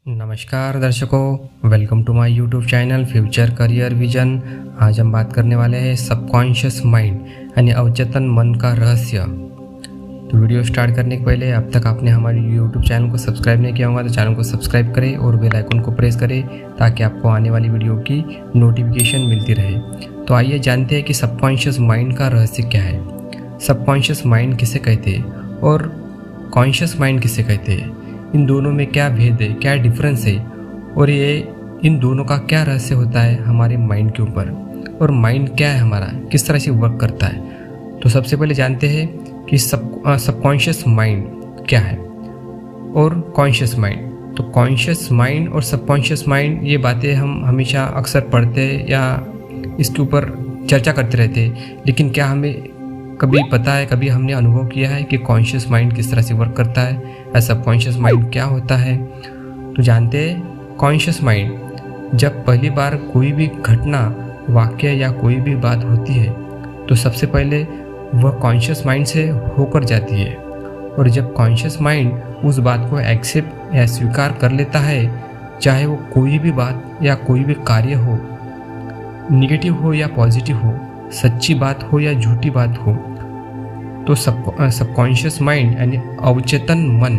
नमस्कार दर्शकों, welcome to my YouTube channel future career vision. आज हम बात करने वाले हैं सबकॉन्शियस माइंड यानी अवचेतन मन का रहस्य। तो वीडियो स्टार्ट करने के पहले अब तक आपने हमारे यूट्यूब चैनल को सब्सक्राइब नहीं किया होगा तो चैनल को सब्सक्राइब करें और बेल आइकन को प्रेस करें ताकि आपको आने वाली वीडियो की नोटिफिकेशन मिलती रहे। तो आइए जानते हैं कि सबकॉन्शियस माइंड का रहस्य क्या है, सबकॉन्शियस माइंड किसे कहते हैं और कॉन्शियस माइंड किसे कहते हैं, इन दोनों में क्या भेद है, क्या डिफरेंस है और ये इन दोनों का क्या रहस्य होता है हमारे माइंड के ऊपर, और माइंड क्या है हमारा, किस तरह से वर्क करता है। तो सबसे पहले जानते हैं कि सबकॉन्शियस माइंड क्या है और कॉन्शियस माइंड। तो कॉन्शियस माइंड और सबकॉन्शियस माइंड ये बातें हम हमेशा अक्सर पढ़ते या इसके ऊपर चर्चा करते रहते हैं, लेकिन क्या हमें कभी पता है, कभी हमने अनुभव किया है कि कॉन्शियस माइंड किस तरह से वर्क करता है या सबकॉन्शियस माइंड क्या होता है। तो जानते हैं कॉन्शियस माइंड जब पहली बार कोई भी घटना, वाक्य या कोई भी बात होती है तो सबसे पहले वह कॉन्शियस माइंड से होकर जाती है, और जब कॉन्शियस माइंड उस बात को एक्सेप्ट या स्वीकार कर लेता है, चाहे वो कोई भी बात या कोई भी कार्य हो, निगेटिव हो या पॉजिटिव हो, सच्ची बात हो या झूठी बात हो, तो सबकॉन्शियस माइंड यानी अवचेतन मन,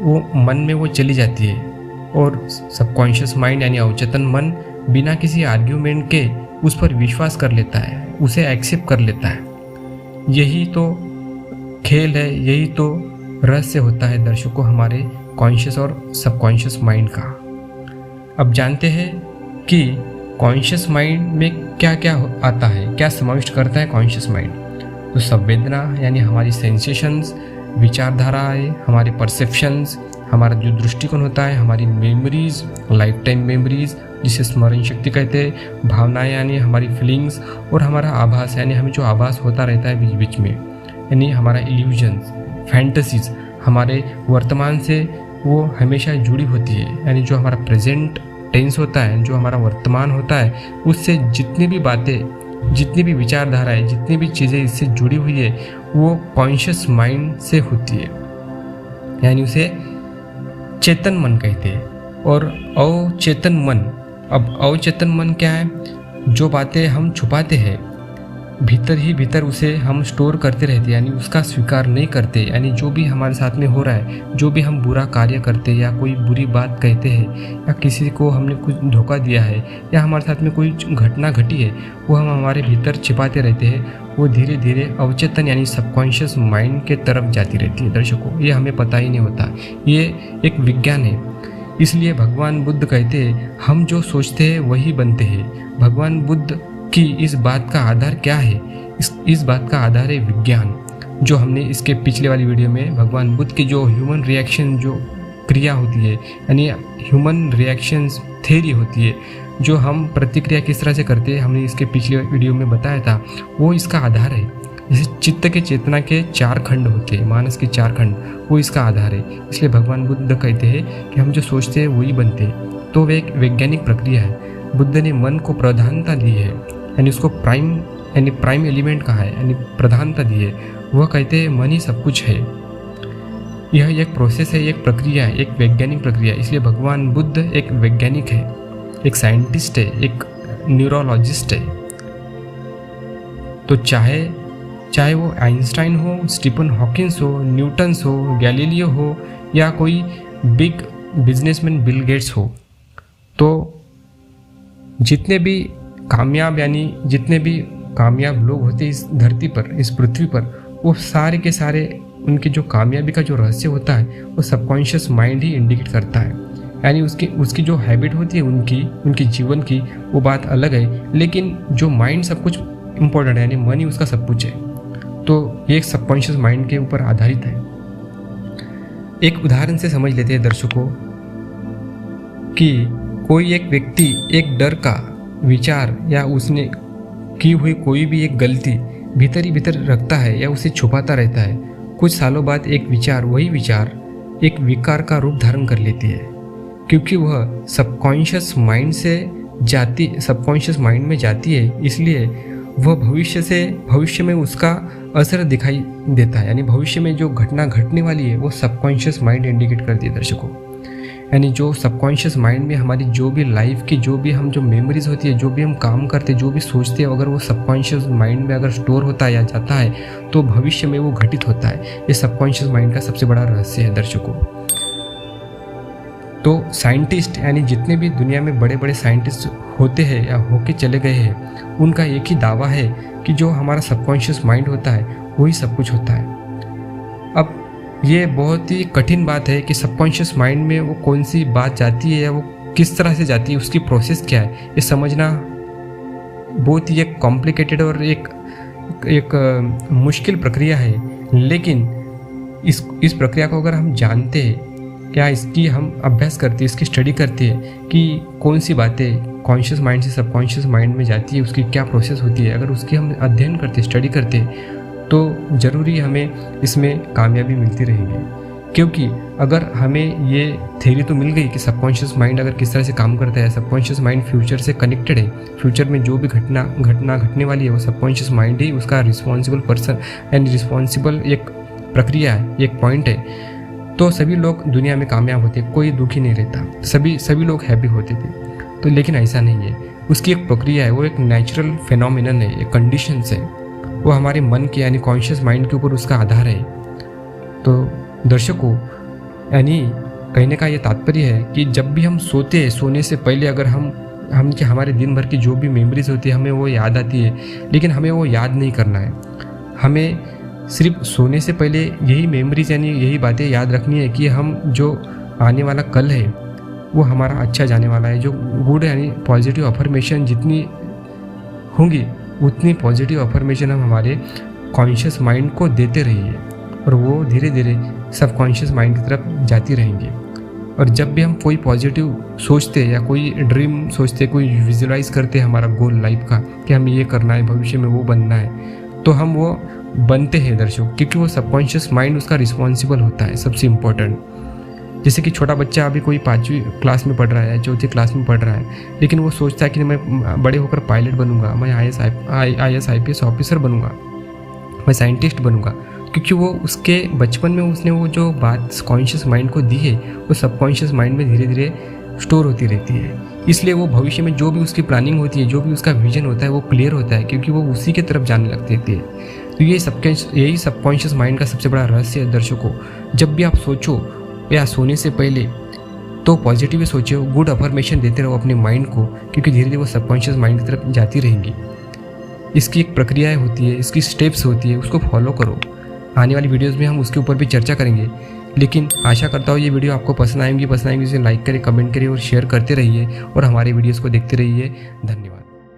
वो मन में वो चली जाती है और सबकॉन्शियस माइंड यानी अवचेतन मन बिना किसी आर्ग्यूमेंट के उस पर विश्वास कर लेता है, उसे एक्सेप्ट कर लेता है। यही तो खेल है, यही तो रहस्य होता है दर्शकों हमारे कॉन्शियस और सबकॉन्शियस माइंड का। अब जानते हैं कि कॉन्शियस माइंड में क्या क्या आता है, क्या समाविष्ट करता है कॉन्शियस माइंड। तो संवेदना यानी हमारी सेंसेशंस, विचारधाराएं, हमारे परसेप्शंस, हमारा जो दृष्टिकोण होता है, हमारी मेमोरीज, लाइफ टाइम मेमोरीज जिसे स्मरण शक्ति कहते हैं, भावनाएं यानी हमारी फीलिंग्स, और हमारा आभास यानी हमें जो आभास होता रहता है बीच बीच में, यानी हमारा इल्यूजन्स, फैंटेसीज हमारे वर्तमान से वो हमेशा जुड़ी होती है। यानी जो हमारा प्रेजेंट टेंस होता है, जो हमारा वर्तमान होता है, उससे जितनी भी बातें, जितनी भी विचारधाराएं, जितनी भी चीज़ें इससे जुड़ी हुई है वो कॉन्शियस माइंड से होती है, यानी उसे चेतन मन कहते हैं। और अवचेतन मन, अब अवचेतन मन क्या है, जो बातें हम छुपाते हैं भीतर ही भीतर उसे हम स्टोर करते रहते हैं, यानी उसका स्वीकार नहीं करते। यानी जो भी हमारे साथ में हो रहा है, जो भी हम बुरा कार्य करते हैं या कोई बुरी बात कहते हैं या किसी को हमने कुछ धोखा दिया है या हमारे साथ में कोई घटना घटी है, वो हम हमारे भीतर छिपाते रहते हैं, वो धीरे धीरे अवचेतन यानी सबकॉन्शियस माइंड के तरफ जाती रहती है। दर्शकों ये हमें पता ही नहीं होता, ये एक विज्ञान है। इसलिए भगवान बुद्ध कहते हैं हम जो सोचते हैं वही बनते हैं। भगवान बुद्ध कि इस बात का आधार क्या है, इस बात का आधार है विज्ञान। जो हमने इसके पिछले वाली वीडियो में भगवान बुद्ध की जो ह्यूमन रिएक्शन जो क्रिया होती है, यानी ह्यूमन रिएक्शंस थ्योरी होती है, जो हम प्रतिक्रिया किस तरह से करते हैं, हमने इसके पिछले वीडियो में बताया था, वो इसका आधार है। जैसे चित्त के चेतना के 4 खंड होते हैं, मानस के 4 खंड, वो इसका आधार है। इसलिए भगवान बुद्ध कहते हैं कि हम जो सोचते हैं वही बनते हैं। तो वह एक वैज्ञानिक प्रक्रिया है। बुद्ध ने मन को प्रधानता दी है, यानी उसको प्राइम एलिमेंट कहा है, यानी प्रधानता दी है। वह कहते हैं मन ही सब कुछ है। यह एक प्रोसेस है, एक प्रक्रिया है, एक वैज्ञानिक प्रक्रिया। इसलिए भगवान बुद्ध एक वैज्ञानिक है, एक साइंटिस्ट है, एक न्यूरोलॉजिस्ट है। तो चाहे वो आइंस्टाइन हो, स्टीफन हॉकिंस हो, न्यूटन्स हो, गैलीलियो हो या कोई बिग बिजनेसमैन बिल गेट्स हो, तो जितने भी कामयाब लोग होते हैं इस धरती पर, इस पृथ्वी पर, वो सारे के सारे उनकी जो कामयाबी का जो रहस्य होता है वो सबकॉन्शियस माइंड ही इंडिकेट करता है। यानी उसकी जो हैबिट होती है उनकी जीवन की, वो बात अलग है, लेकिन जो माइंड सब कुछ इम्पोर्टेंट है, यानी मन ही उसका सब कुछ है। तो ये एक सबकॉन्शियस माइंड के ऊपर आधारित है। एक उदाहरण से समझ लेते हैं दर्शकों कि कोई एक व्यक्ति एक डर का विचार या उसने की हुई कोई भी एक गलती भीतर ही भीतर रखता है या उसे छुपाता रहता है। कुछ सालों बाद वही विचार एक विकार का रूप धारण कर लेती है, क्योंकि वह सबकॉन्शियस माइंड में जाती है। इसलिए वह भविष्य में उसका असर दिखाई देता है, यानी भविष्य में जो घटना घटने वाली है वो सबकॉन्शियस माइंड इंडिकेट करती है दर्शकों। यानी जो सबकॉन्शियस माइंड में हमारी जो भी लाइफ की जो भी मेमोरीज होती है, जो भी हम काम करते हैं, जो भी सोचते हैं, अगर वो सबकॉन्शियस माइंड में अगर स्टोर होता है या जाता है तो भविष्य में वो घटित होता है। ये सबकॉन्शियस माइंड का सबसे बड़ा रहस्य है दर्शकों। तो साइंटिस्ट यानी जितने भी दुनिया में बड़े बड़े साइंटिस्ट होते हैं या होके चले गए हैं, उनका एक ही दावा है कि जो हमारा सबकॉन्शियस माइंड होता है वही सब कुछ होता है। अब ये बहुत ही कठिन बात है कि सबकॉन्शियस माइंड में वो कौन सी बात जाती है या वो किस तरह से जाती है, उसकी प्रोसेस क्या है, ये समझना बहुत ही एक कॉम्प्लिकेटेड और एक मुश्किल प्रक्रिया है। लेकिन इस प्रक्रिया को अगर हम जानते हैं, क्या इसकी हम अभ्यास करते हैं, इसकी स्टडी करते हैं कि कौन सी बातें कॉन्शियस माइंड से सबकॉन्शियस माइंड में जाती है, उसकी क्या प्रोसेस होती है, अगर उसकी हम अध्ययन करते स्टडी करते तो ज़रूरी हमें इसमें कामयाबी मिलती रहेगी। क्योंकि अगर हमें ये थ्योरी तो मिल गई कि सबकॉन्शियस माइंड अगर किस तरह से काम करता है, सबकॉन्शियस माइंड फ्यूचर से कनेक्टेड है, फ्यूचर में जो भी घटना घटने वाली है वो सबकॉन्शियस माइंड ही उसका रिस्पॉन्सिबल पर्सन एंड रिस्पॉन्सिबल एक प्रक्रिया है, एक पॉइंट है, तो सभी लोग दुनिया में कामयाब होते, कोई दुखी नहीं रहता, सभी लोग हैप्पी होते थे। तो लेकिन ऐसा नहीं है, उसकी एक प्रक्रिया है, वो एक नेचुरल फिनोमिनन है, एक कंडीशंस है, वो हमारे मन के यानी कॉन्शियस माइंड के ऊपर उसका आधार है। तो दर्शकों, यानी कहने का ये तात्पर्य है कि जब भी हम सोते हैं, सोने से पहले अगर हमारे दिन भर की जो भी मेमोरीज होती है हमें वो याद आती है, लेकिन हमें वो याद नहीं करना है। हमें सिर्फ सोने से पहले यही मेमोरीज यानी यही बातें याद रखनी है कि हम जो आने वाला कल है वो हमारा अच्छा जाने वाला है। जो गुड यानी पॉजिटिव अफर्मेशन जितनी होंगी उतनी पॉजिटिव अफर्मेशन हम हमारे कॉन्शियस माइंड को देते रहिए और वो धीरे धीरे सबकॉन्शियस माइंड की तरफ जाती रहेंगी। और जब भी हम कोई पॉजिटिव सोचते या कोई ड्रीम सोचते, कोई विजुलाइज करते हैं हमारा गोल लाइफ का कि हमें ये करना है, भविष्य में वो बनना है, तो हम वो बनते हैं दर्शकों, क्योंकि वो सबकॉन्शियस माइंड उसका रिस्पॉन्सिबल होता है। सबसे इम्पोर्टेंट, जैसे कि छोटा बच्चा अभी कोई 5वीं क्लास में पढ़ रहा है, 4थी क्लास में पढ़ रहा है, लेकिन वो सोचता है कि मैं बड़े होकर पायलट बनूंगा, मैं IAS IPS ऑफिसर बनूंगा, मैं साइंटिस्ट बनूंगा, क्योंकि वो उसके बचपन में उसने वो जो बात कॉन्शियस माइंड को दी है वो सबकॉन्शियस माइंड में धीरे धीरे स्टोर होती रहती है। इसलिए वो भविष्य में जो भी उसकी प्लानिंग होती है, जो भी उसका विजन होता है वो क्लियर होता है, क्योंकि वो उसी के तरफ जाने लगते थे। तो यही सबकॉन्शियस माइंड का सबसे बड़ा रहस्य है दर्शकों। जब भी आप सोचो या सोने से पहले तो पॉजिटिव सोचो, गुड अफर्मेशन देते रहो अपने माइंड को, क्योंकि धीरे धीरे वो सबकॉन्शियस माइंड की तरफ जाती रहेंगी। इसकी एक प्रक्रियाएं होती है, इसकी स्टेप्स होती है, उसको फॉलो करो। आने वाली वीडियोस में हम उसके ऊपर भी चर्चा करेंगे। लेकिन आशा करता हूँ ये वीडियो आपको पसंद आएंगी। इसे लाइक करें, कमेंट करिए और शेयर करते रहिए और हमारे वीडियोस को देखते रहिए। धन्यवाद।